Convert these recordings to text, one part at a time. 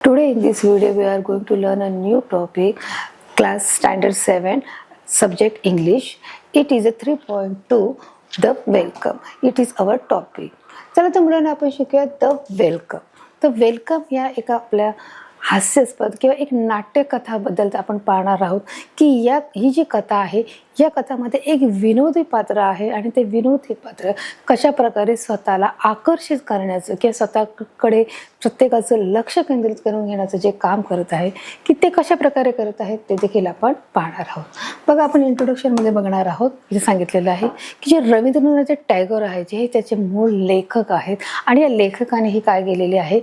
Today in this video we are going to learn a new topic, class standard 7, subject English. It is a 3.2, the welcome. It is our topic. चला तर मुलांना आपण शिकूया the welcome. तर welcome या एका आपल्या हास्यास्पद किंवा एक नाट्यकथाबद्दल आपण पाहणार आहोत की ही जी कथा आहे या कथामध्ये एक विनोदी पात्र आहे आणि ते विनोदी पात्र कशा प्रकारे स्वतःला आकर्षित करण्याचं किंवा स्वतःकडे प्रत्येकाचं लक्ष केंद्रित करून घेण्याचं जे काम करत आहे की ते कशा प्रकारे करत आहेत ते देखील आपण पाहणार आहोत. बघा, आपण इंट्रोडक्शनमध्ये बघणार आहोत जे सांगितलेलं आहे की जे रवींद्रनाथ टागोर आहे जे त्याचे मूळ लेखक आहेत आणि या लेखकाने ही काय केलेले आहे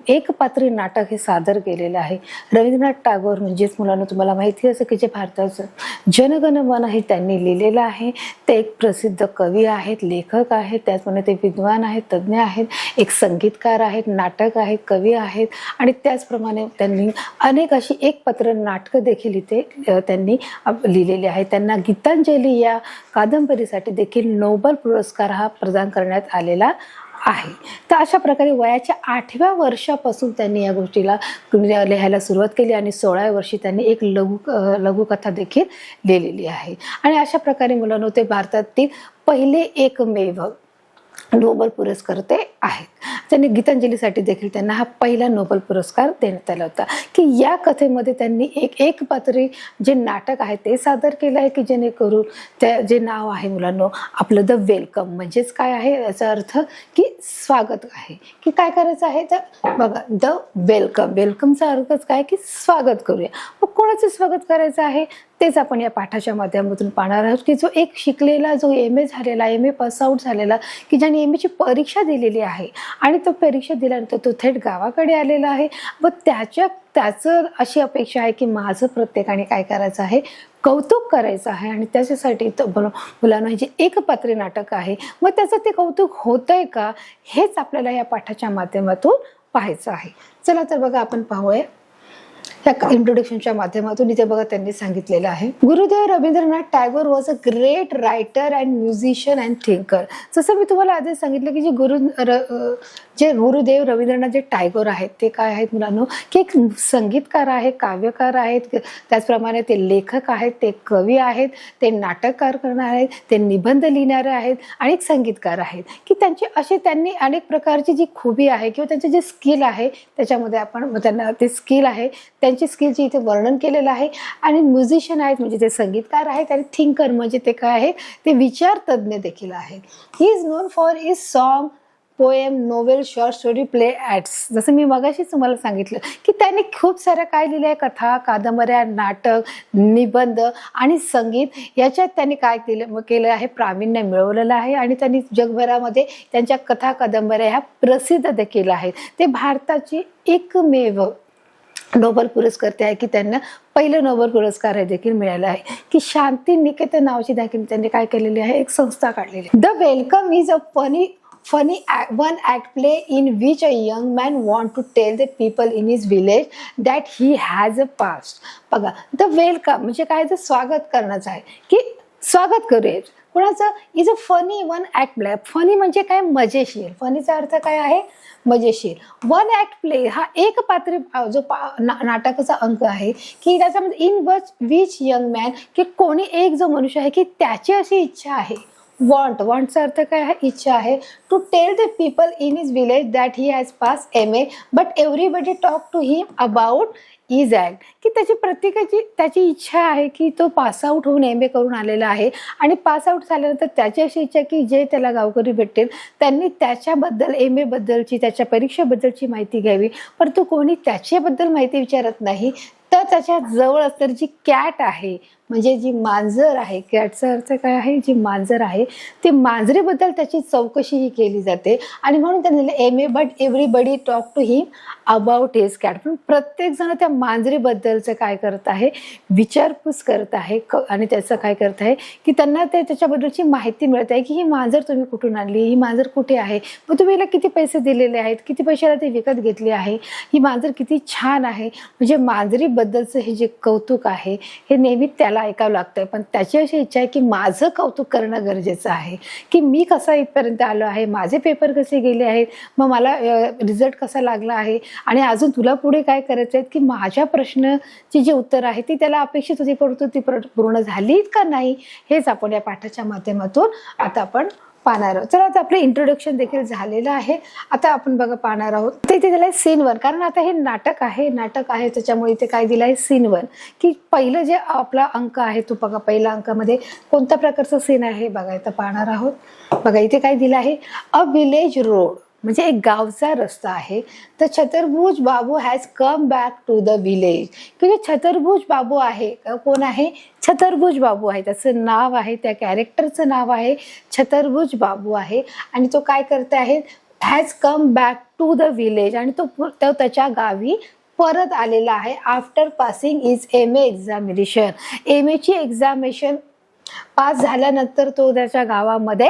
एक पात्री नाटक हे सादर केलेलं आहे. रवींद्रनाथ टागोर म्हणजेच मुलांना तुम्हाला माहिती असं की जे भारताचं जनगण मन हे त्यांनी लिहिलेलं आहे. ते एक प्रसिद्ध कवी आहेत, लेखक आहेत, त्याचप्रमाणे ते विद्वान आहेत, तज्ज्ञ आहेत, एक संगीतकार आहेत, नाटक आहेत, कवी आहेत आणि त्याचप्रमाणे त्यांनी अनेक अशी एक पत्र नाटकं देखील इथे त्यांनी लिहिलेली आहे. त्यांना गीतांजली या कादंबरीसाठी देखील नोबेल पुरस्कार हा प्रदान करण्यात आलेला आहे. तर अशा प्रकारे वयाच्या 8व्या वर्षापासून त्यांनी या गोष्टीला लिहायला सुरुवात केली आणि 16व्या वर्षी त्यांनी एक लघुकथा देखील लिहिलेली आहे. आणि अशा प्रकारे मुलांनो ते भारतातील पहिले एकमेव नोबेल पुरस्कर्ते आहेत. त्यांनी गीतांजलीसाठी देखील त्यांना हा पहिला नोबेल पुरस्कार देण्यात आला होता की या कथेमध्ये त्यांनी एक पात्री जे नाटक आहे ते सादर केलं आहे की जेणेकरून त्या जे नाव आहे मुलांनो आपलं द वेलकम म्हणजेच काय आहे याचा अर्थ की स्वागत आहे की काय करायचं आहे. तर बघा, द वेलकम, वेलकमचा अर्थच काय की स्वागत करूया. मग कोणाचं स्वागत करायचं आहे तेच आपण या पाठाच्या माध्यमातून पाहणार आहोत की जो एक शिकलेला, जो MA झालेला, MA पास आउट झालेला की ज्याने MAची परीक्षा दिलेली आहे आणि तो परीक्षा दिल्यानंतर तो थेट गावाकडे आलेला आहे व त्याचं अशी अपेक्षा आहे की माझं प्रत्येकाने काय करायचं आहे, कौतुक करायचं आहे. आणि त्याच्यासाठी मुलांना जे एक पात्री नाटक आहे मग त्याचं ते कौतुक होतंय का हेच आपल्याला या पाठाच्या माध्यमातून पाहायचं आहे. चला तर बघा, आपण पाहूया या इंट्रोडक्शनच्या माध्यमातून. इथे बघा त्यांनी सांगितलेलं आहे, Gurudev Rabindranath Tagore was a great writer and musician and thinker. जसं मी तुम्हाला आधी सांगितलं की जे गुरुदेव रवींद्रनाथ जे टागोर आहेत ते काय आहेत मुलांनो की एक संगीतकार आहे, काव्यकार आहेत, त्याचप्रमाणे ते लेखक आहेत, ते कवी आहेत, ते नाटककार करणारे आहेत, ते निबंध लिहिणारे आहेत आणि एक संगीतकार आहेत की त्यांनी अनेक प्रकारची जी खूबी आहे किंवा त्यांचे जे स्किल आहे त्याच्यामध्ये आपण त्यांना ते स्किल आहे त्यांची स्किलची इथे वर्णन केलेलं आहे. आणि म्युझिशियन आहेत म्हणजे ते संगीतकार आहेत आणि थिंकर म्हणजे ते काय आहेत ते विचार तज्ज्ञ देखील आहेत. He is non for his song, poem, novel, short story, play, ads. जसं मी मगाशीच तुम्हाला सांगितलं की त्यांनी खूप साऱ्या काय लिहिल्या आहे, कथा, कादंबऱ्या, नाटक, निबंध आणि संगीत याच्यात त्यांनी काय केलं आहे, प्रावीण्य मिळवलेलं आहे. आणि त्यांनी जगभरामध्ये त्यांच्या कथा, कादंबऱ्या ह्या प्रसिद्ध देखील आहेत. ते भारताची एकमेव नोबेल पुरस्कर्ते आहे की त्यांना पहिलं नोबेल पुरस्कार हे देखील मिळाला आहे की शांती निकेतन नावाची देखील त्यांनी काय केलेली आहे, एक संस्था काढलेली. The welcome is a funny one act play in which a young man want to tell the people in his village that he has a past. बघा, द वेलकम म्हणजे काय, तर स्वागत करण्याचं आहे की स्वागत करूया कोणाचं. Is a funny one act play. Funny म्हणजे काय, मजेशीर. फनीचा अर्थ काय आहे, मजेशीर. वन ॲक्ट प्ले हा एक पात्री जो नाटकाचा अंक आहे की त्याच्यामध्ये इन विच यंग मॅन की कोणी एक जो मनुष्य आहे की त्याची अशी इच्छा आहे. वॉन्टचा अर्थ काय आहे, इच्छा आहे. To tell the people in his village that he has pass MA but everybody talk to him about is act. की त्याची इच्छा आहे की तो पासआउट होऊन MA करून आलेला आहे आणि पासआउट झाल्यानंतर त्याची अशी इच्छा की जे त्याला गावकरी भेटतील त्यांनी त्याच्याबद्दल MA बद्दलची, त्याच्या परीक्षेबद्दलची माहिती घ्यावी. परंतु कोणी त्याच्याबद्दल माहिती विचारत नाही. तर त्याच्या जवळ असणारी जी कॅट आहे म्हणजे जी मांजर आहे, कॅटचा अर्थ काय आहे, जी मांजर आहे ती मांजरीबद्दल त्याची चौकशी ही केली जाते. आणि म्हणून त्यांनी MA but everybody talk to him about his cat. पण प्रत्येक जण त्या मांजरीबद्दलचं काय करत आहे, विचारपूस करत आहे आणि त्याचं काय करत आहे की त्यांना त्याच्याबद्दलची माहिती मिळत आहे की ही मांजर तुम्ही कुठून आणली, ही मांजर कुठे आहे, मग तुम्ही हिला किती पैसे दिलेले आहेत, किती पैशाला ते विकत घेतली आहे, ही मांजर किती छान आहे. म्हणजे मांजरीबद्दलचं हे जे कौतुक आहे हे नेहमी त्याला ऐकावं लागतंय. पण त्याची अशी इच्छा आहे की माझं कौतुक करणं गरजेचं आहे की मी कसा इथपर्यंत आलो आहे, माझे पेपर कसे गेले आहेत, मग मला रिझल्ट कसा लागला आहे आणि अजून तुला पुढे काय करायचं आहे, की माझ्या प्रश्नाची जी उत्तर आहे ती त्याला अपेक्षित होती परंतु ती पूर्ण झालीत का नाही, हेच आपण या पाठाच्या माध्यमातून आता आपण पाहणार आहोत. चला, आता आपलं इंट्रोडक्शन देखील झालेलं आहे. आता आपण बघा पाहणार आहोत तर इथे दिलं आहे सीन 1, कारण आता हे नाटक आहे त्याच्यामुळे इथे काय दिलं आहे सीन 1, की पहिलं जे आपला अंक आहे तो बघा, पहिल्या अंकामध्ये कोणत्या प्रकारचा सीन आहे बघा, इथं पाहणार आहोत. बघा इथे काय दिलं आहे, अ विलेज रोड, म्हणजे एक गावचा रस्ता आहे. तर Chaturbhuj babu has come back to the village, की जे छतरभुज बाबू आहे, कोण आहे, छतरभुज बाबू आहे, त्याचं नाव आहे, त्या कॅरेक्टरचं नाव आहे छतरभुज बाबू आहे. आणि तो काय करत आहे, has come back to the village, आणि तो त्याच्या गावी परत आलेला आहे after passing is MA examination. MAची एक्झामिनेशन पास झाल्यानंतर तो त्याच्या गावामध्ये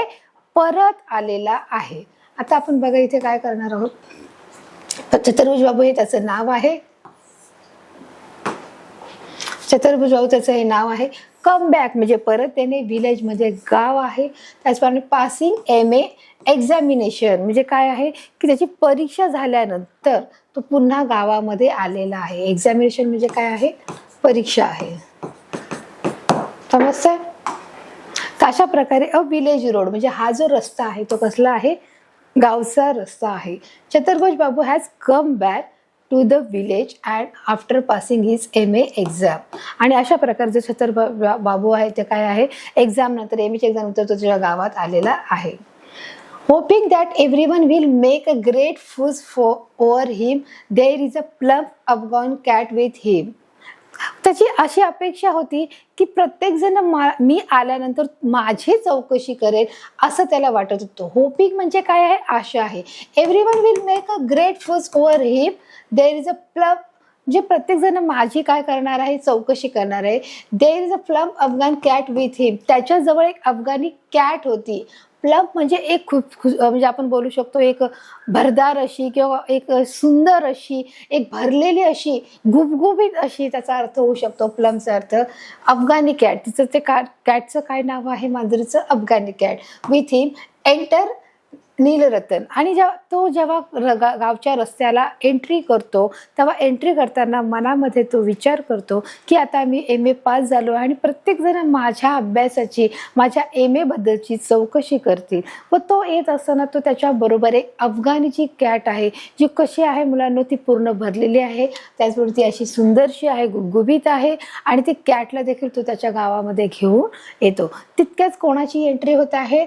परत आलेला आहे. आता आपण बघा इथे काय करणार आहोत, छतरभुज बाबू हे त्याचं नाव आहे, छतरभुज बाबू त्याचं हे नाव आहे. कम बॅक म्हणजे परत येणे, विलेज म्हणजे गाव आहे. त्याचप्रमाणे पासिंग MA एक्झामिनेशन म्हणजे काय आहे की त्याची परीक्षा झाल्यानंतर तो पुन्हा गावामध्ये आलेला आहे. एक्झामिनेशन म्हणजे काय आहे, परीक्षा आहे. समजतंय? अशा प्रकारे अ विलेज रोड म्हणजे हा जो रस्ता आहे तो कसला आहे, गावचा रस्ता आहे. Chaturbhuj babu has come back to the village and after passing his MA exam. आणि अशा प्रकारचे बाबू आहे ते काय आहे, एक्झाम नंतर MAची एक्झाम नंतर तो त्याच्या गावात आलेला आहे. Hoping that everyone will make a great fuss over him, there is a plump Afghan cat with him. त्याची अशी अपेक्षा होती की प्रत्येक जण मी आल्यानंतर माझी चौकशी करेल असं त्याला वाटत होतं. होपिंग म्हणजे काय आहे, आशा आहे. Everyone will make a great fuss over him, there is a plump, म्हणजे प्रत्येक जण माझी काय करणार आहे, चौकशी करणार आहे. There is a plump Afghan cat with him, त्याच्याजवळ एक अफगाणी कॅट होती. प्लम्प म्हणजे एक म्हणजे आपण बोलू शकतो एक भरदार अशी किंवा एक सुंदर अशी, एक भरलेली अशी, गुबगुबीत अशी त्याचा अर्थ होऊ शकतो. प्लम्पचा अर्थ अफगाणी कॅट, तिचं ते कॅटचं काय नाव आहे, मांजरीचं अफगाणी cat. With him enter Nilratan. आणि जेव्हा गावच्या रस्त्याला एंट्री करतो तेव्हा एंट्री करताना मनामध्ये तो विचार करतो की आता मी MA पास झालो आणि प्रत्येक जण माझ्या अभ्यासाची, माझ्या MA बद्दलची चौकशी करतील. व तो येत असताना तो त्याच्याबरोबर एक अफगाणीची कॅट आहे, जी कशी आहे मुलांना, ती पूर्ण भरलेली आहे, त्याचबरोबर ती अशी सुंदरशी आहे, गुबगुबीत आहे. आणि ती कॅटला देखील तो त्याच्या गावामध्ये घेऊन येतो. तितक्याच कोणाची एंट्री होत आहे,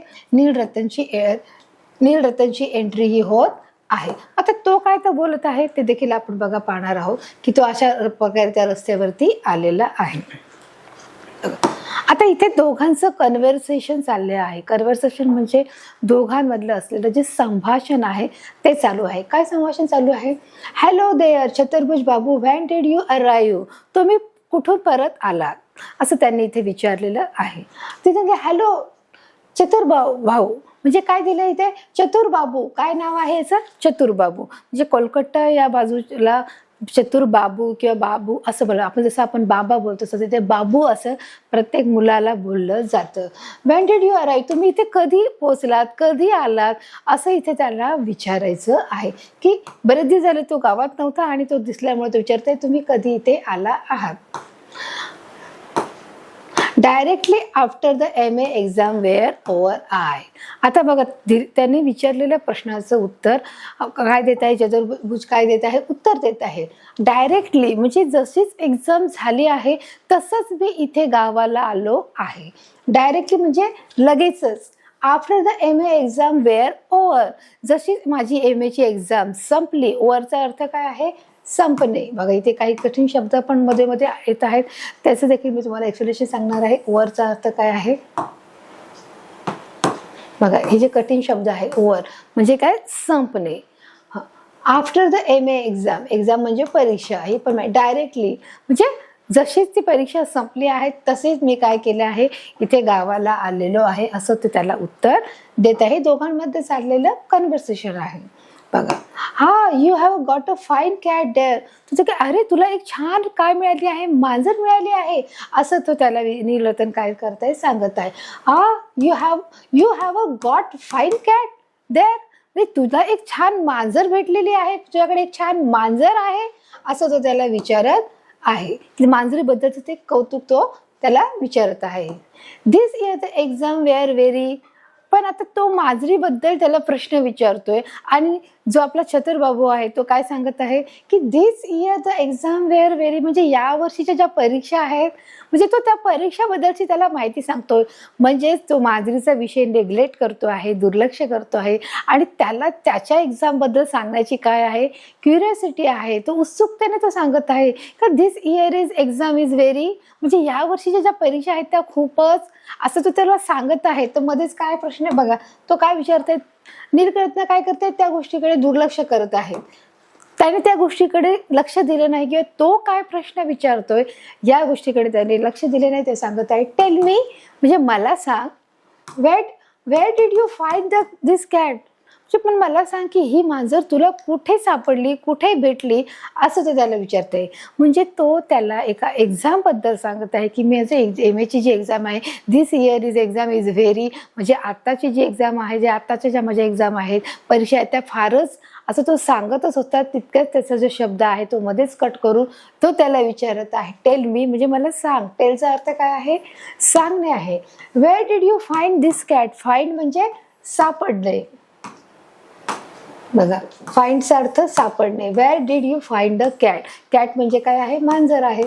नीलरतनची एंट्री ही होत आहे. आता तो काय तर बोलत आहे ते देखील आपण बघा पाहणार आहोत की तो अशा प्रकारे त्या रस्त्यावरती आलेला आहे. आता इथे दोघांचं कन्व्हर्सेशन चालले आहे. कन्व्हर्सेशन म्हणजे दोघांमधलं असलेलं जे संभाषण आहे ते चालू आहे. काय संभाषण चालू आहे, hello there Chaturbhuj babu, when did you arrive, तुम्ही कुठून परत आलात, असं त्यांनी इथे विचारलेलं आहे. तिथे हॅलो भाऊ म्हणजे काय दिलं इथे, चतुरबाबू. काय नाव आहे याचं, चतुरबाबू. म्हणजे कोलकाता या बाजूला चतुरबाबू किंवा बाबू असं बोला आपण, जसं आपण बाबा बोलतो तसं तिथे बाबू असं प्रत्येक मुलाला बोललं जातं. व्हेन डिड यू अराईव्ह, तुम्ही इथे कधी पोहोचलात, कधी आलात, असं इथे त्याला विचारायचं आहे. की बरेच दिवस झाले तो गावात नव्हता आणि तो दिसल्यामुळे तो विचारतोय तुम्ही कधी इथे आला आहात. Directly after the MA exam were over I. आता बघा त्यांनी विचारलेल्या प्रश्नाचं उत्तर काय देत आहे, छतरभुज काय देत आहे, उत्तर देत आहे. डायरेक्टली म्हणजे जशीच एक्झाम झाली आहे तसंच मी इथे गावाला आलो आहे. डायरेक्टली म्हणजे लगेचच. After the MA exam were over, जशी माझी MAची एक्झाम संपली. ओव्हरचा अर्थ काय आहे, संपणे. बघा इथे काही कठीण शब्द पण मध्ये मध्ये येत आहेत, त्याचं देखील मी तुम्हाला एक्सप्लेनेशन सांगणार आहे. ओव्हरचा अर्थ काय आहे बघा, हे जे कठीण शब्द आहे ओव्हर म्हणजे काय, संपणे. After the MA exam, exam म्हणजे परीक्षा, ही पण डायरेक्टली म्हणजे जशीच ती परीक्षा संपली आहे तसेच मी काय केले आहे, इथे गावाला आलेलो आहे असं ते त्याला उत्तर देत आहे. दोघांमध्ये चाललेलं कन्व्हर्सेशन आहे. बघा, हा you have got a fine cat there, तुझं काय, अरे तुला एक छान काय मिळाली आहे, मांजर मिळाली आहे, असं तो त्याला नीलरतन काय करताय सांगत आहे. हा you have a got fine cat there, तुला एक छान मांजर भेटलेली आहे, तुझ्याकडे एक छान मांजर आहे, असं तो त्याला विचारत आहे. मांजरीबद्दलचं ते कौतुक तो त्याला विचारत आहे. This year the exam were very, पण आता तो मांजरीबद्दल त्याला प्रश्न विचारतोय आणि जो आपला चतुरबाबू आहे तो काय सांगत आहे की this year the exam were very, म्हणजे या वर्षीच्या ज्या परीक्षा आहेत, म्हणजे तो त्या परीक्षाबद्दलची त्याला माहिती सांगतोय. म्हणजेच तो मांजरीचा विषय नेग्लेक्ट करतो आहे, दुर्लक्ष करतो आहे आणि त्याला त्याच्या एक्झामबद्दल सांगण्याची काय आहे, क्युरिओसिटी आहे. तो उत्सुकतेने तो सांगत आहे का this year is exam is very, म्हणजे या वर्षीच्या ज्या परीक्षा आहेत त्या खूपच, असं तो त्याला सांगत आहे. तर मध्येच काय प्रश्न आहे बघा, तो काय विचारताय, नीलकंठ काय करतायत, त्या गोष्टीकडे दुर्लक्ष करत आहेत, त्याने त्या गोष्टीकडे लक्ष दिलं नाही किंवा तो काय प्रश्न विचारतोय या गोष्टीकडे त्याने लक्ष दिले नाही. ते सांगत आहे टेल मी, म्हणजे मला सांग, where did you find this cat, पण मला सांग की ही मांजर तुला कुठे सापडली, कुठे भेटली, असं ते त्याला विचारते. म्हणजे तो त्याला एका एक्झाम बद्दल सांगत आहे की मी MA ची जी एक्झाम आहे, this year is exam is very, म्हणजे आत्ताची जी एक्झाम आहे, जे आत्ताच्या ज्या माझ्या एक्झाम आहेत, परीक्षा आहेत, त्या फारच, असं तो सांगतच होता. तितक्याच त्याचा जो शब्द आहे तो मध्येच कट करून तो त्याला विचारत आहे टेल मी, म्हणजे मला सांग. टेलचा अर्थ काय आहे, सांगणे आहे. Where did you find this cat, find म्हणजे सापडणे. बघा, फाइंडचा अर्थ सापडणे. Where did you find the cat, cat म्हणजे काय आहे, मांजर आहे.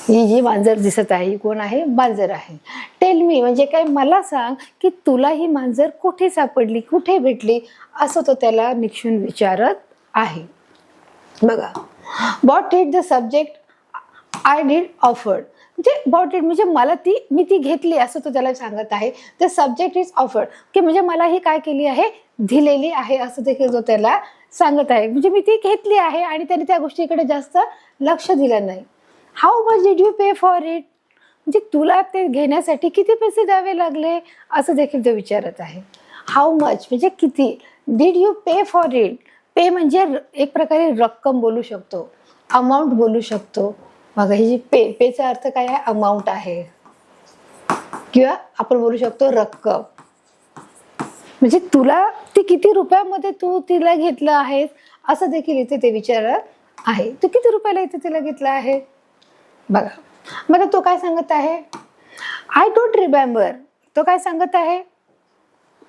ही जी मांजर दिसत आहे ही कोण आहे, मांजर आहे. टेल मी म्हणजे काय, मला सांग की तुला ही मांजर कुठे सापडली, कुठे भेटली, असं तो त्याला निक्षून विचारत आहे. बघा, what is the subject I did offered, म्हणजे अबाउट इट म्हणजे मला मी ती घेतली, असं तो त्याला सांगत आहे. द सब्जेक्ट इज ऑफर्ड की म्हणजे मला ही काय केली आहे, दिलेली आहे, असं देखील तो त्याला सांगत आहे. म्हणजे मी ती घेतली आहे आणि त्याने त्या गोष्टीकडे जास्त लक्ष दिलं नाही. How much did you pay for it, म्हणजे तुला ते घेण्यासाठी किती पैसे द्यावे लागले, असं देखील तो विचारत आहे. हाऊ मच म्हणजे किती, did you pay for it, pay म्हणजे एक प्रकारे रक्कम बोलू शकतो, अमाऊंट बोलू शकतो. बघा, ही जी पेचा अर्थ काय आहे, अमाऊंट आहे, किंवा आपण बोलू शकतो रक्कम. म्हणजे तुला ती किती रुपयामध्ये तू तिला घेतलं आहेस, असं देखील इथे ते विचारत आहे. तू किती रुपयाला इथे तिला घेतलं आहे. बघा, मग तो काय सांगत आहे, आय डोंट रिमेंबर, तो काय सांगत आहे,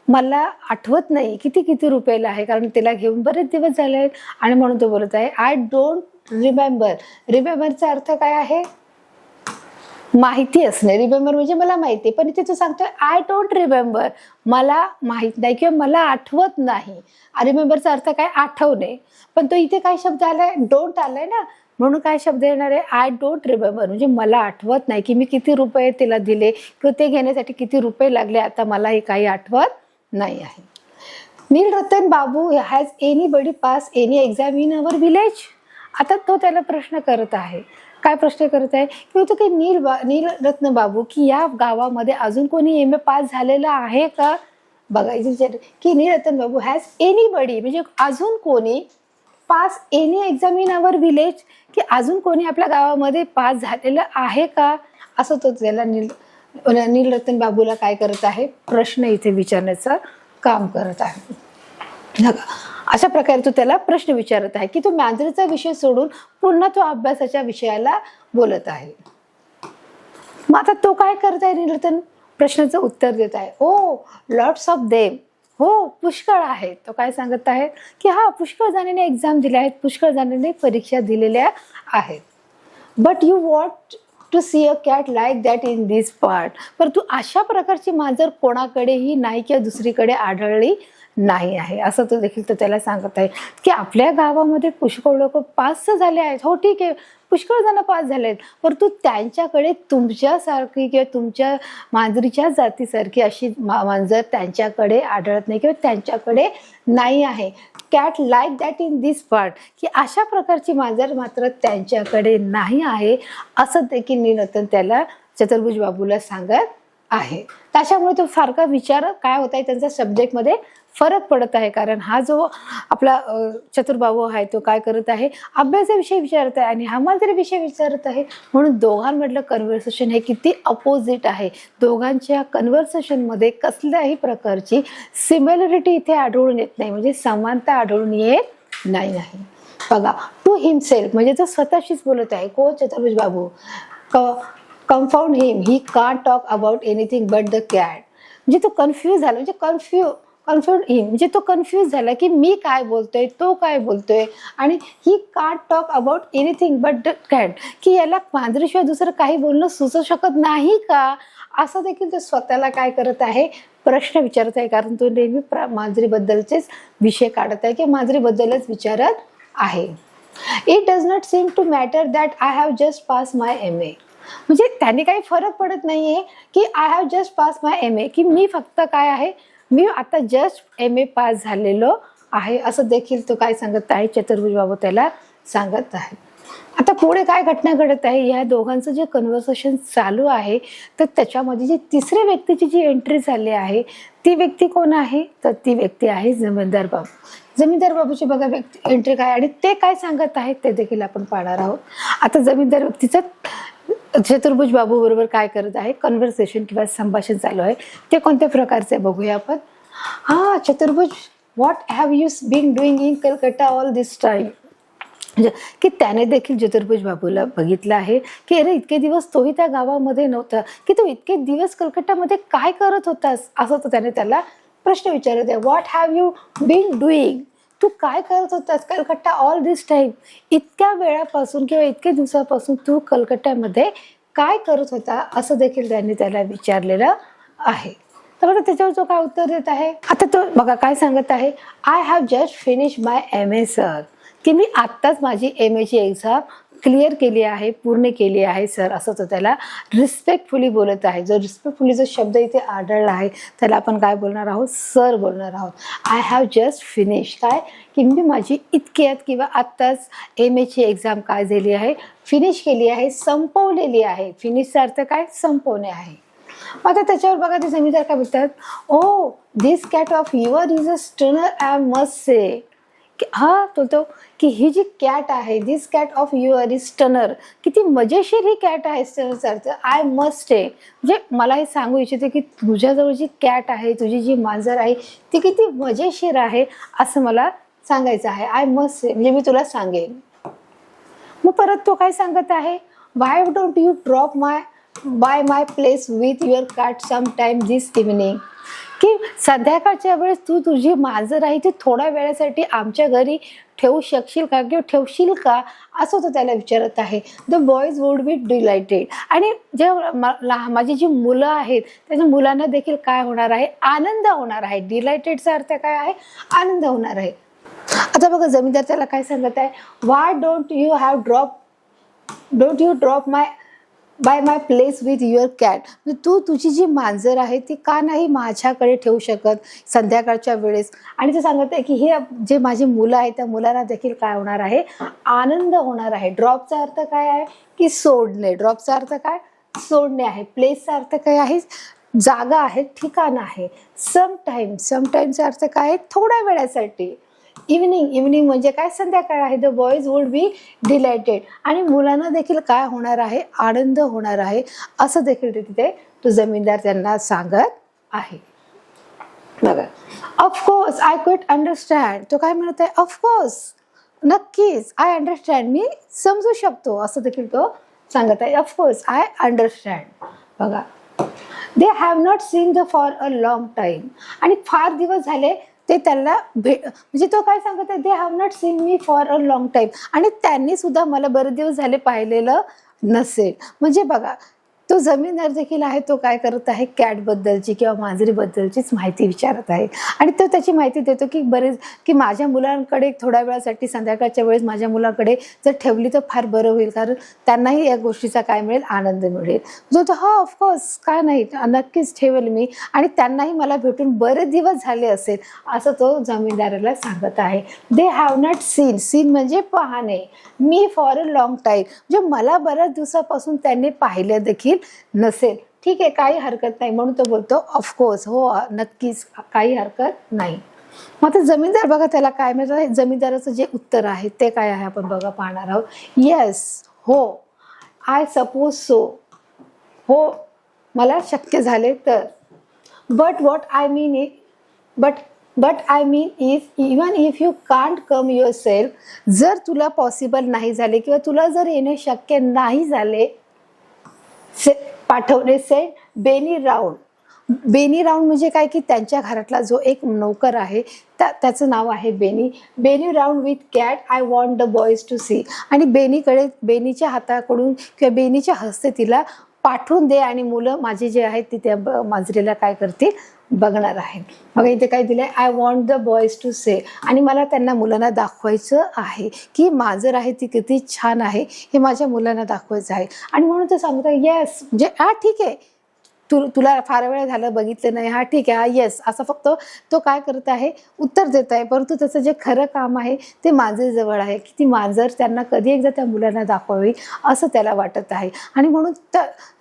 मला आठवत नाही किती रुपयाला आहे, कारण तिला घेऊन बरेच दिवस झाले आहेत आणि म्हणून तो बोलत आहे आय डोंट रिमेंबर. रिमेंबरचा अर्थ काय आहे, माहिती असणे. रिमेंबर म्हणजे मला माहिती, पण इथे तो सांगतोय आय डोंट रिमेंबर, मला माहित नाही किंवा मला आठवत नाही. रिमेंबरचा अर्थ काय, आठवणे, पण तो इथे काय शब्द आलाय, डोंट आलाय ना, म्हणून काय शब्द येणार आहे, आय डोंट रिमेंबर, म्हणजे मला आठवत नाही की मी किती रुपये तिला दिले किंवा ते घेण्यासाठी किती रुपये लागले, आता मला हे काही आठवत नाही आहे. Nilratan babu has anybody pass any exam in our village, आता तो त्याला प्रश्न करत आहे. काय प्रश्न करत आहे की तो काही नीलरत्न बाबू की या गावामध्ये अजून कोणी MA पास झालेला आहे का. बघा, की नीलरत्न बाबू हॅज एनीबडी म्हणजे अजून कोणी, pass any exam in our village की अजून कोणी आपल्या गावामध्ये पास झालेलं आहे का, असं तो त्याला नीलरतन बाबूला काय करत आहे, प्रश्न इथे विचारण्याचं काम करत आहे. अशा प्रकारे तो त्याला प्रश्न विचारत आहे की तो मांजरीचा विषय सोडून पुन्हा तो अभ्यासाच्या विषयाला बोलत आहे. मग आता तो काय करत आहे, नीलरतन प्रश्नाचं उत्तर देत आहे. ओ लॉट्स ऑफ देम, हो पुष्कळ आहेत. तो काय सांगत आहे की हा पुष्कळ जणांनी एक्झाम दिल्या आहेत, पुष्कळ जणांनी परीक्षा दिलेल्या आहेत. But you want to see a cat like that in this part, परंतु अशा प्रकारची मांजर कोणाकडेही नाही किंवा दुसरीकडे आढळली नाही आहे, असं तो देखील तो त्याला सांगत आहे. की आपल्या गावामध्ये पुष्कळ लोक पास झाले आहेत, हो ठीक आहे, पुष्कळ जण पास झालेत, परंतु त्यांच्याकडे तुमच्यासारखी किंवा तुमच्या मांजरीच्या जातीसारखी अशी मांजर त्यांच्याकडे आढळत नाही किंवा त्यांच्याकडे नाही आहे. Cat like that in this part, की अशा प्रकारची मांजर मात्र त्यांच्याकडे नाही आहे, असं देखील नीलरतन त्याला चतुर्भुज बाबूला सांगत आहे. त्याच्यामुळे तो फारका विचार काय होत आहे त्यांचा सब्जेक्टमध्ये फरक पडत आहे. कारण हा जो आपला चतुर्बाबू आहे तो काय करत आहे, अभ्यासाविषयी विचारत आहे आणि हा मांजरी विषय विचारत आहे. म्हणून दोघांमधलं कन्व्हर्सेशन हे किती अपोजिट आहे. दोघांच्या कन्व्हर्सेशनमध्ये कसल्याही प्रकारची सिमिलरिटी इथे आढळून येत नाही, म्हणजे समानता आढळून येत नाही. बघा, टू हिमसेल्फ म्हणजे तो स्वतःशीच बोलत आहे. को Chaturbhuj babu confound him, he can't talk about anything but the cat. म्हणजे तो कन्फ्यूज झाला, म्हणजे कन्फ्युज हिम म्हणजे तो कन्फ्यूज झाला की मी काय बोलतोय, तो काय बोलतोय, आणि ही can't talk about anything but the cat, की याला मांजरीशिवाय दुसरं काही बोलणं सुचू शकत नाही का, असं देखील तो स्वतःला काय करत आहे, प्रश्न विचारत आहे. कारण तो नेहमी मांजरीबद्दलचेच विषय काढत आहे की मांजरीबद्दलच विचारत आहे. It does not seem to matter that I have just pass my MA, म्हणजे त्याने काही फरक पडत नाहीये की I have just pass my MA, की मी फक्त काय आहे, मी आता जस्ट MA पास झालेलो आहे, असं देखील तो काय सांगत आहे, चतुर्भुज बाबू त्याला सांगत आहे. आता पुढे काय घटना घडत आहे, या दोघांचं जे कन्व्हर्सेशन चालू आहे तर त्याच्यामध्ये जी तिसऱ्या व्यक्तीची जी एंट्री झाली आहे ती व्यक्ती कोण आहे, तर ती व्यक्ती आहे जमीनदार बाबू. जमीनदार बाबूची बघा व्यक्ती एंट्री काय आणि ते काय सांगत आहेत ते देखील आपण पाहणार आहोत. आता जमीनदार व्यक्तीचं चतुर्भुज बाबू बरोबर काय करत आहे, कन्व्हर्सेशन किंवा संभाषण चालू आहे, ते कोणत्या प्रकारचे बघूया आपण. हा चतुर्भुज, what have you been doing in Calcutta all this time, म्हणजे की त्याने देखील चतुर्भुज बाबूला बघितलं आहे की अरे इतके दिवस तोही त्या गावामध्ये नव्हता, की तू इतके दिवस कलकत्तामध्ये काय करत होतास, असं तो त्याने त्याला प्रश्न विचारत आहे. What have you been doing, तू काय करत होतास कलकत्ता ऑल दिस टाइम, इतक्या वेळापासून किंवा इतक्या दिवसापासून तू कलकत्त्यामध्ये काय करत होता, असं देखील त्यांनी त्याला विचारलेलं आहे. तर त्याच्यावर तो काय उत्तर देत आहे, आता तो बघा काय सांगत आहे, I have just finish my MA sir, की मी आत्ताच माझी MA ची एक्झाम क्लिअर केली आहे, पूर्ण केली आहे सर, असं तो त्याला रिस्पेक्टफुली बोलत आहे. जो रिस्पेक्टफुली जो शब्द इथे आढळला आहे त्याला आपण काय बोलणार आहोत, सर बोलणार आहोत. आय हॅव जस्ट फिनिश, काय की मी माझी इतक्यात किंवा आत्ताच MA ची एक्झाम काय झाली आहे, फिनिश केली आहे, संपवलेली आहे. फिनिशचा अर्थ काय, संपवणे आहे. आता त्याच्यावर बघा ते जमीनदार काय बोलतात, oh this cat of your is a stunner I must say, हा तो की ही जी कॅट आहे, this cat of your is stunner, किती मजेशीर ही कॅट आहे. स्टनरचा अर्थ आय मस्ट से, म्हणजे मला हे सांगू इच्छिते की तुझ्याजवळ जी कॅट आहे, तुझी जी मांजर आहे ती किती मजेशीर आहे, असं मला सांगायचं आहे. आय मस्ट से म्हणजे मी तुला सांगेन. मग परत तो काय सांगत आहे, why don't you drop by my place with your cat some time this evening, की संध्याकाळच्या वेळेस तू तुझी मांजर आहे ती थोड्या वेळासाठी आमच्या घरी ठेवू शकशील का किंवा ठेवशील का, असं तो त्याला विचारत आहे. द बॉईज वुड बी डिलायटेड, आणि जे माझी जी मुलं आहेत त्याच्या मुलांना देखील काय होणार आहे, आनंद होणार आहे. डिलायटेडचा अर्थ काय आहे, आनंद होणार आहे. आता बघा जमीनदार त्याला काय सांगत आहे, why don't you drop by my place with your cat, म्हणजे तू तुझी जी मांजर आहे ती का नाही माझ्याकडे ठेवू शकत संध्याकाळच्या वेळेस. आणि ते सांगत आहे की हे जे माझी मुलं आहेत त्या मुलांना देखील काय होणार आहे, आनंद होणार आहे. ड्रॉपचा अर्थ काय आहे, की सोडणे. ड्रॉपचा अर्थ काय, सोडणे आहे. प्लेसचा अर्थ काय आहे, जागा आहे, ठिकाण आहे. समटाईमचा अर्थ काय आहे, थोड्या वेळासाठी. इव्हनिंग म्हणजे काय, संध्याकाळ आहे. द बॉईज वुड बी डिलायटेड, आणि मुलांना देखील काय होणार आहे, आनंद होणार आहे, असं देखील तिथे तो जमीनदार त्यांना सांगत आहे. बघा, ऑफकोर्स आय कुड अंडरस्टँड, तो काय म्हणत आहे, ऑफकोर्स नक्कीच, आय अंडरस्टँड मी समजू शकतो, असं देखील तो सांगत आहे. Of course I understand. बघा, they have not seen the for a long time, आणि फार दिवस झाले ते त्यांना म्हणजे तो काय सांगत आहे, दे have not scene me for a long time, आणि त्यांनी सुद्धा मला बरेच दिवस झाले पाहिलेलं नसेल. म्हणजे बघा तो जमीनदार देखील आहे, तो काय करत आहे, कॅटबद्दलची किंवा मांजरीबद्दलचीच माहिती विचारत आहे. आणि तो त्याची माहिती देतो की माझ्या मुलांकडे थोड्या वेळासाठी संध्याकाळच्या वेळेस माझ्या मुलांकडे जर ठेवली तर फार बरं होईल, कारण त्यांनाही या गोष्टीचा काय मिळेल, आनंद मिळेल. जो तो हा ऑफकोर्स काय नाही, नक्कीच ठेवेल मी, आणि त्यांनाही मला भेटून बरेच दिवस झाले असेल, असं तो जमीनदाराला सांगत आहे. दे हॅव नॉट सीन म्हणजे पाहणे, me for a long time, म्हणजे मला बऱ्याच दिवसापासून त्यांनी पाहिलं देखील नसेल. ठीक आहे, काही हरकत नाही. म्हणून तो बोलतो ऑफकोर्स, हो नक्कीच, काही हरकत नाही. मग आता जमीनदार बघा त्याला काय मिळतं, जमीनदाराचं जे उत्तर आहे ते काय आहे आपण बघा पाहणार आहोत. येस, हो, आय सपोज सो, हो मला शक्य झाले तर. But what I mean is but I mean is even if you can't come your self, जर तुला पॉसिबल नाही झाले किंवा तुला जर येणे शक्य नाही झाले पाठवणे, से बेनी राऊंड. बेनी राऊंड म्हणजे काय की त्यांच्या घरातला जो एक नौकर आहे त्याचं नाव आहे Beni round with cat, I want the boys to see. आणि बेनीच्या हाताकडून किंवा बेनीच्या हस्ते तिला पाठवून दे आणि मुलं माझी जे आहेत ती त्या मांजरीला काय करतील, बघणार आहेत. मग इथे काय दिलंय, I want the boys to say, आणि मला त्यांना मुलांना दाखवायचं आहे की मांजर आहे ती किती छान आहे, हे माझ्या मुलांना दाखवायचं आहे. आणि म्हणून ते सांगत आहे येस, म्हणजे हा ठीक आहे, तुला फार वेळ झालं बघितलं नाही, हा ठीक आहे, हा येस, असं फक्त तो काय करत आहे, उत्तर देत आहे. परंतु त्याचं जे खरं काम आहे ते मांजरीजवळ आहे, की ती मांजर त्यांना कधी एकदा त्या मुलांना दाखवावी असं त्याला वाटत आहे. आणि म्हणून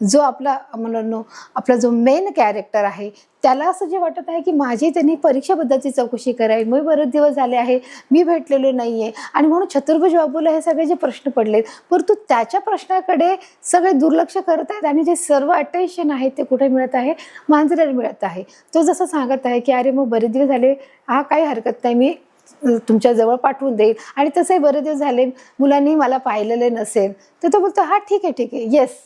जो आपला मुलांनो आपला जो मेन कॅरेक्टर आहे त्याला असं जे वाटत आहे की माझी त्यांनी परीक्षेबद्दलची चौकशी करावी, मी बरेच दिवस झाले आहे, मी भेटलेलो नाही आहे, आणि म्हणून चतुर्भुज बाबूला हे सगळे जे प्रश्न पडलेत, परंतु त्याच्या प्रश्नाकडे सगळे दुर्लक्ष करत आहेत, आणि जे सर्व अटेन्शन आहे ते कुठे मिळत आहे, मांजरेला मिळत आहे. तो जसं सांगत आहे की अरे मग बरेच दिवस झाले, हा काही हरकत नाही, मी तुमच्या जवळ पाठवून देईल, आणि तसंही बरेच दिवस झाले मुलांनी मला पाहिलेले नसेल, तर तो बोलतो हा ठीक आहे येस,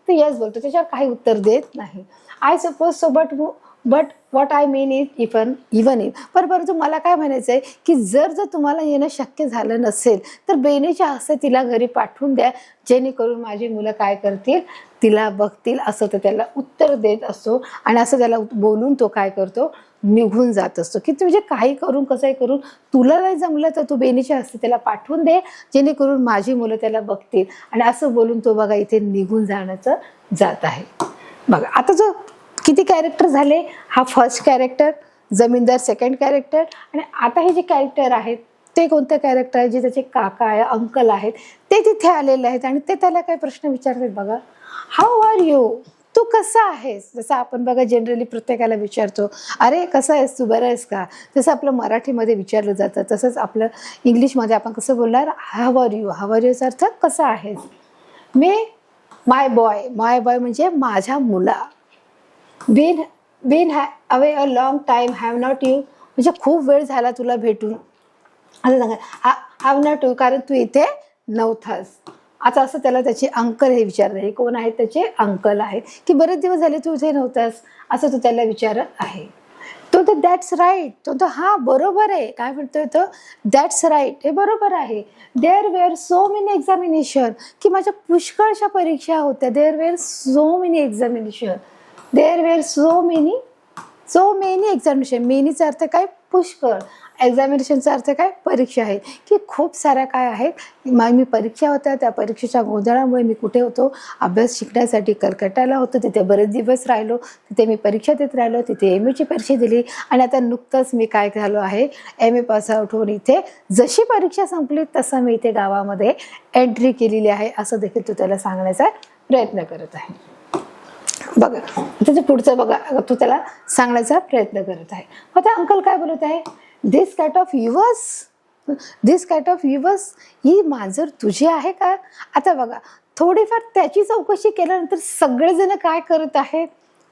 तो येस बोलतो, त्याच्यावर काही उत्तर देत नाही. I suppose so but what I mean is even if, परंतु मला काय म्हणायचं आहे की जर तुम्हाला येणं शक्य झालं नसेल तर बेनीच्या हस्ते तिला घरी पाठवून द्या, जेणेकरून माझी मुलं काय करतील, तिला बघतील, असं तर त्याला उत्तर देत असतो. आणि असं त्याला बोलून तो काय करतो, निघून जात असतो. की म्हणजे काही करून कसंही करून तुला नाही जमलं तर तू बेनीच्या हस्ते त्याला पाठवून दे, जेणेकरून माझी मुलं त्याला बघतील. आणि असं बोलून तो बघा इथे निघून जात आहे. बघा आता जो किती कॅरेक्टर झाले, हा फर्स्ट कॅरेक्टर, जमीनदार सेकंड कॅरेक्टर, आणि आता हे जे कॅरेक्टर आहेत ते कोणते कॅरेक्टर आहे, जे त्याचे काका आहे, अंकल आहेत, ते तिथे आलेले आहेत. आणि ते त्याला काय प्रश्न विचारतात बघा, हाऊ आर यू, तू कसा आहेस. जसं आपण बघा जनरली प्रत्येकाला विचारतो, अरे कसा आहेस तू, बरं आहेस का. जसं आपलं मराठीमध्ये विचारलं जातं तसंच आपलं इंग्लिशमध्ये आपण कसं बोलणार, हाऊ आर यूचा अर्थ कसा आहेस. माय बॉय म्हणजे माझ्या मुला. Been away a long time, have not you म्हणजे खूप वेळ झाला तुला भेटून, असं सांगा. हॅव नॉट यू कारण तू इथे नव्हतास. आता असं त्याला त्याचे अंकल हे विचारलं, हे कोण आहेत, त्याचे अंकल आहेत, की बरेच दिवस झाले तू इथे नव्हतास, असं तू त्याला विचारत आहे. तो दॅट्स राईट, तो हा बरोबर आहे. काय म्हणतोय तो, दॅट्स राईट, हे बरोबर आहे. There were so many examination, की माझ्या पुष्कळशा परीक्षा होत्या. There were so many examination, there were so many examination. मेनीचा अर्थ काय, पुष्कळ. एक्झामिनेशनचा अर्थ काय, परीक्षा आहे. की खूप साऱ्या काय आहेत, मी परीक्षा होत्या, त्या परीक्षेच्या गोंधळामुळे मी कुठे होतो, अभ्यास शिकण्यासाठी कलकत्त्याला होतो, तिथे बरेच दिवस राहिलो, तिथे मी परीक्षा देत राहिलो, तिथे MA ची परीक्षा दिली, आणि आता नुकतंच मी काय झालो आहे, MA पासआउट होऊन इथे जशी परीक्षा संपली तसं मी इथे गावामध्ये एंट्री केलेली आहे, असं देखील तो त्याला सांगण्याचा प्रयत्न करत आहे. बघा त्याचं पुढचं बघा, तो त्याला सांगण्याचा प्रयत्न करत आहे. आता अंकल काय बोलत आहे, दिस कॅट ऑफ युवर्स, ही मांजर तुझी आहे का. आता बघा थोडीफार त्याची चौकशी केल्यानंतर सगळेजण काय करत आहेत,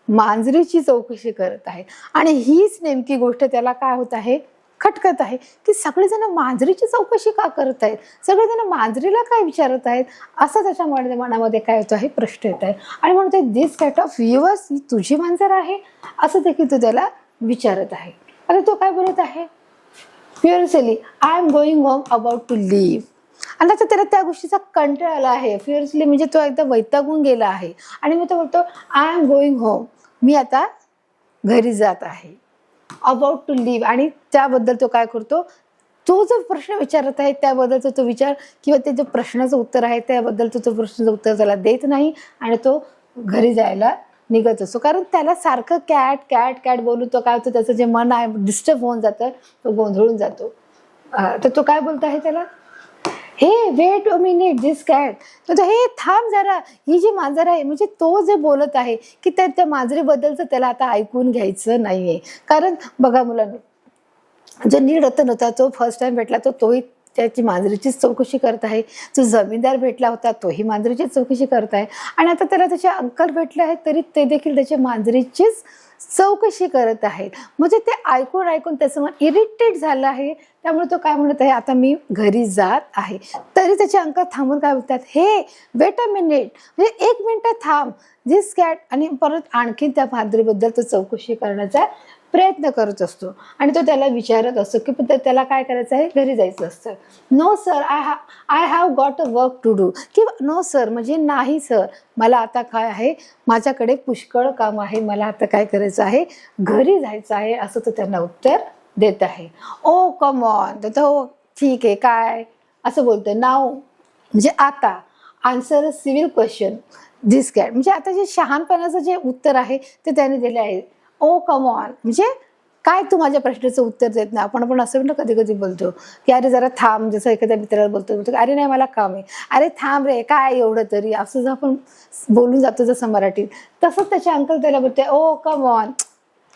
मांजरीची चौकशी करत आहेत. आणि हीच नेमकी गोष्ट त्याला काय होत आहे, खटकत आहे, की सगळेजण मांजरीची चौकशी का करत आहेत, सगळेजण मांजरीला काय विचारत आहेत, असं त्याच्या मनामध्ये काय होतं आहे, प्रश्न येत आहे. आणि म्हणून ते दिस कॅट ऑफ युवर्स, ही तुझी मांजर आहे, असं देखील तो त्याला विचारत आहे. आता तो काय बोलत आहे, fiercely, I am going home about to leave. आणि आता त्याला त्या गोष्टीचा कंटाळा आला आहे, फिअर्सली म्हणजे तो एकदा वैतागून गेला आहे. आणि मग तो बोलतो आय एम गोईंग होम, मी आता घरी जात आहे. अबाउट टू लिव्ह, आणि त्याबद्दल तो काय करतो, तो जो प्रश्न विचारत आहे त्याबद्दलचा तो विचार किंवा ते जो प्रश्नाचं उत्तर आहे त्याबद्दलचं तो प्रश्नाचं उत्तर त्याला देत नाही आणि तो घरी जायला निघत असतो. कारण त्याला सारखं कॅट कॅट कॅट बोलून तो काय होतं, त्याचं जे मन आहे डिस्टर्ब होऊन जातं, तो गोंधळून जातो. तर तो काय बोलतो आहे त्याला, हे weight a minute this cat, तो हे थांब जरा, ही जी मांजर आहे, म्हणजे तो जे बोलत आहे की त्या मांजरीबद्दलचं त्याला आता ऐकून घ्यायचं नाहीये. कारण बघा मुलांना, जो नील रतन होता तो फर्स्ट टाइम भेटला तोही त्याची मांजरीचीच चौकशी करत आहे. जो जमीनदार भेटला होता तोही मांजरीचीच चौकशी करत आहे. आणि आता त्याला त्याचे अंकल भेटले आहेत तरी ते देखील त्याच्या मांजरीचीच चौकशी करत आहेत. म्हणजे ते ऐकून ऐकून त्याचं मन इरिटेट झालं आहे. त्यामुळे तो काय म्हणत आहे, आता मी घरी जात आहे. तरी त्याचे अंकल थांबून काय बोलतात, हे वेट अ मिनिट, म्हणजे एक मिनिट थांब दिस कॅट. आणि परत आणखीन त्या मांजरीबद्दल तो चौकशी करण्याचा प्रयत्न करत असतो. आणि तो त्याला विचारत असतो की त्याला काय करायचं आहे, घरी जायचं असतं. No sir, I have got a work to do, किंवा नो सर म्हणजे नाही सर, मला आता काय आहे, माझ्याकडे पुष्कळ काम आहे, मला आता काय करायचं आहे, घरी जायचं आहे, असं तो त्यांना उत्तर देत आहे. ओ कम ऑन, तर तो ठीक आहे काय असं बोलतोय. नाव म्हणजे आता, आन्सर अ सिव्हिल क्वेश्चन दिस कॅट, म्हणजे आता जे शहाणपणाचं जे उत्तर आहे ते त्याने दिले आहे. ओ कम ऑन म्हणजे काय तू माझ्या प्रश्नाचं उत्तर देत नाही. आपण असं म्हणतो कधी कधी बोलतो की अरे जरा थांब, जसं एखाद्या मित्राला बोलतो अरे नाही मला काम आहे, अरे थांब रे काय एवढं तरी, असं जर आपण बोलून जातो जसं मराठीत, तसंच त्याचे अंकल त्याला बोलते ओ कम ऑन,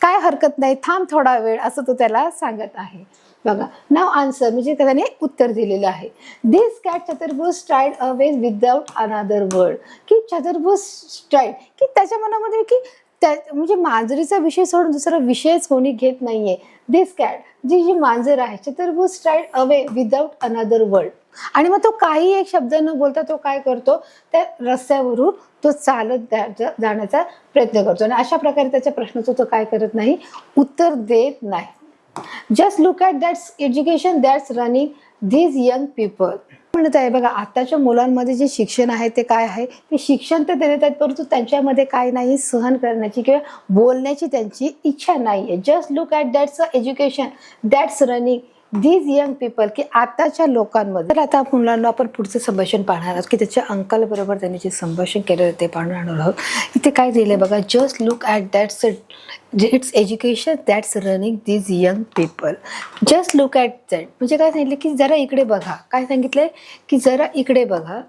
काय हरकत नाही, थांब थोडा वेळ, असं तो त्याला सांगत आहे. बघा, नाव आन्सर म्हणजे त्याने उत्तर दिलेलं आहे. दिस कॅट चतुर्भुज stride away without another word, की चतुर्भुज स्ट्राईड, की त्याच्या मनामध्ये की त्या म्हणजे मांजरीचा विषय सोडून दुसरा विषयच कोणी घेत नाहीये. दिस कॅट, जी मांजर आहे, चतुर्भुज stride away without another word. आणि मग तो काही एक शब्द न बोलता तो काय करतो, त्या रस्त्यावरून तो चालत जाण्याचा प्रयत्न करतो. आणि अशा प्रकारे त्याच्या प्रश्नाचं तो काय करत नाही, उत्तर देत नाही. Just look at that's education that's running धीज young people. म्हणत आहे बघा, आताच्या मुलांमध्ये जे शिक्षण आहे ते काय आहे, ते शिक्षण तर देत आहेत परंतु त्यांच्यामध्ये काय नाही, सहन करण्याची किंवा बोलण्याची त्यांची इच्छा नाही आहे. Just look at that's education that's running धीज young people, की आताच्या लोकांमध्ये. तर आता मुलांना आपण पुढचं संभाषण पाहणार आहोत की त्याच्या अंकल बरोबर त्यांनी जे संभाषण केलेलं ते पाहणार आहोत. इथे काय दिले बघा, just look at that's it's education that's running धीज young people. Just look at that म्हणजे काय सांगितलं की जरा इकडे बघा. काय सांगितलंय की जरा इकडे बघा,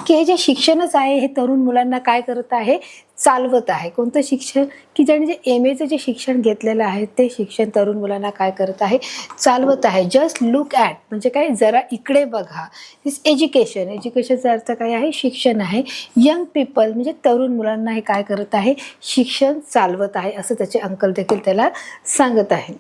की हे जे शिक्षणच आहे हे तरुण मुलांना काय करत आहे, चालवत आहे. कोणतं शिक्षण, की ज्याने जे MAचं जे शिक्षण घेतलेलं आहे ते शिक्षण तरुण मुलांना काय करत आहे, चालवत आहे. जस्ट लुक ॲट म्हणजे काय, जरा इकडे बघा. दिस एज्युकेशन, एज्युकेशनचा अर्थ काय आहे, शिक्षण आहे. यंग पीपल म्हणजे तरुण मुलांना हे काय करत आहे, शिक्षण चालवत आहे, असं त्याचे अंकल देखील त्याला सांगत आहे.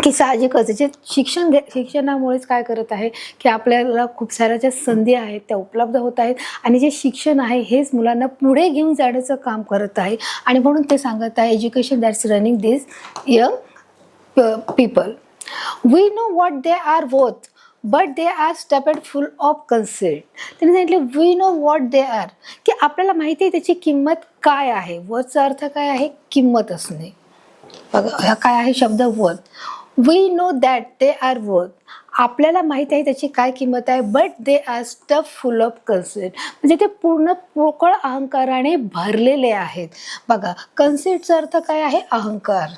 की साहजिकच जे शिक्षणामुळेच काय करत आहे की आपल्याला खूप साऱ्या ज्या संधी आहेत त्या उपलब्ध होत आहेत. आणि जे शिक्षण आहे हेच मुलांना पुढे घेऊन जाण्याचं काम करत आहे. आणि म्हणून ते सांगत आहे education that's running this young people. We know what they are worth but they are stuffed full of concept. त्यांनी सांगितलं we know what they are, की आपल्याला माहिती आहे त्याची किंमत काय आहे. वर्थचा अर्थ काय आहे, किंमत असणे. बघा हा काय आहे शब्द worth. We know that they are worth, आपल्याला माहिती आहे त्याची काय किंमत आहे. But they are stuff full of concept म्हणजे ते पूर्ण पोकळ अहंकाराने भरलेले आहेत. बघा कन्सेप्टचा अर्थ काय आहे, अहंकार.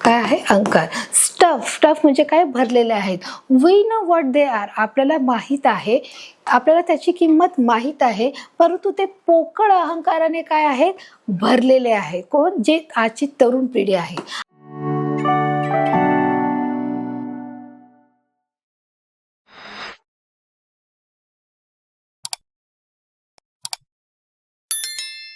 काय आहे, अहंकार. स्टफ म्हणजे काय, भरलेले आहेत. We know what they are, आपल्याला माहीत आहे, आपल्याला त्याची किंमत माहीत आहे, परंतु ते पोकळ अहंकाराने काय आहेत, भरलेले आहे. कोण, जे आजची तरुण पिढी आहे.